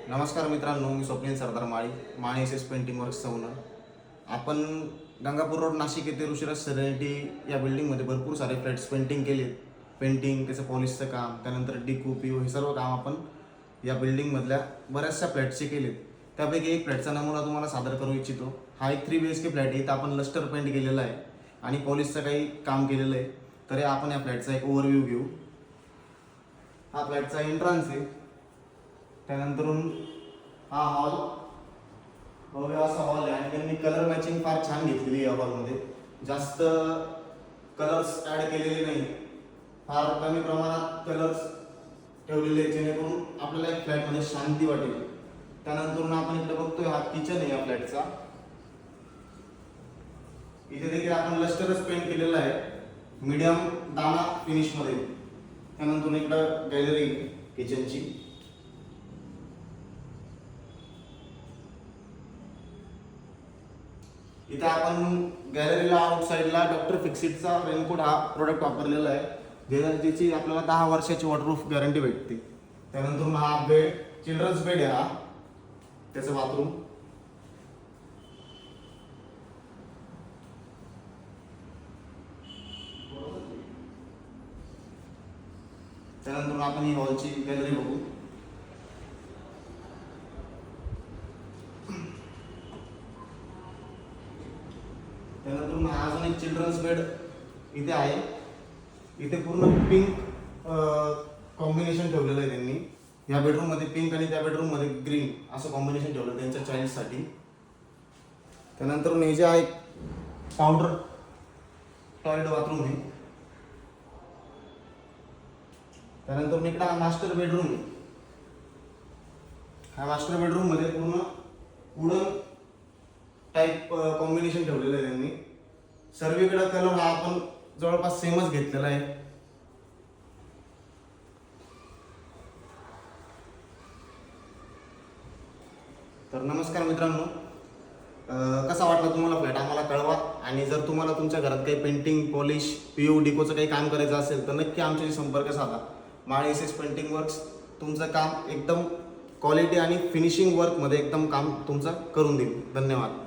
नमस्कार मित्रांनो, मी स्वप्नील सरदार माळी S painting वर्क्सचा owner. आपण गंगापूर रोड नाशिक येथे ऋषिराज सेरेनिटी या बिल्डिंगमध्ये भरपूर सारे फ्लॅट्स पेंटिंग केले. पेंटिंग, त्याचं पॉलिशचं काम, त्यानंतर डिको पीओ हे सर्व काम आपण या बिल्डिंगमधल्या बऱ्याचशा फ्लॅट्सचे केले. त्यापैकी एक फ्लॅटचा नमुना तुम्हाला सादर करू इच्छितो. हा एक 3 BHK फ्लॅट आहे. इथं आपण लस्टर पेंट केलेला आहे आणि पॉलिशचं काही काम केलेलं आहे. तर आपण या फ्लॅटचा एक ओव्हरव्ह्यू घेऊ. हा फ्लॅटचा एंट्रन्स आहे. त्यानंतरून हा हॉल, भव्य असा हॉल आहे आणि त्यांनी कलर मॅचिंग फार छान घेतलेली आहे. या हॉलमध्ये जास्त कलर्स ॲड केलेले नाही, फार कमी प्रमाणात कलर्स ठेवलेले आहेत जेणेकरून आपल्याला एक फ्लॅटमध्ये शांती वाटेल. त्यानंतर आपण इकडे बघतोय हा किचन आहे या फ्लॅटचा. इथे देखील आपण लस्टरच पेंट केलेला आहे, मीडियम दाना फिनिशमध्ये. त्यानंतर इकडं गॅलरी किचनची. इथे आपण गॅलरीला आउटसाईडला डॉक्टर फिक्सिटचा रेनकोट हा प्रोडक्ट वापरलेला आहे, ज्याची आपल्याला 10 वर्षाची वॉटरप्रूफ गॅरंटी भेटते. त्यानंतर हा बेड, चिल्ड्रन्स बेड आहे हा, त्याचं बाथरूम. त्यानंतर आपण ही हॉलची गॅलरी बघू. त्यानंतर अजून एक चिल्ड्रन्स बेड इथे आहे. इथे पूर्ण पिंक कॉम्बिनेशन ठेवलेलं आहे त्यांनी. या बेडरूममध्ये पिंक आणि त्या बेडरूममध्ये ग्रीन असं कॉम्बिनेशन ठेवलं त्यांच्या चाइल्डसाठी. त्यानंतर हे जे आहे पावडर टॉयलेट बाथरूम आहे. त्यानंतर इकडे हा मास्टर बेडरूम आहे. ह्या मास्टर बेडरूम मध्ये पूर्ण वुडन टाईप कॉम्बिनेशन ठेवलेलं आहे त्यांनी. सर्वीकडे कलर हा आपण जवळपास सेमच घेतलेला आहे. तर नमस्कार मित्रांनो, कसा वाटला तुम्हाला फ्लॅट आम्हाला कळवा. आणि जर तुम्हाला तुमच्या घरात काही पेंटिंग, पॉलिश, पीओ, डिकोचं काही काम करायचं असेल तर नक्की आमच्याशी संपर्क साधा. माळी एस पेंटिंग वर्क्स तुमचं काम एकदम क्वालिटी आणि फिनिशिंग वर्कमध्ये एकदम काम तुमचं करून देईल. धन्यवाद.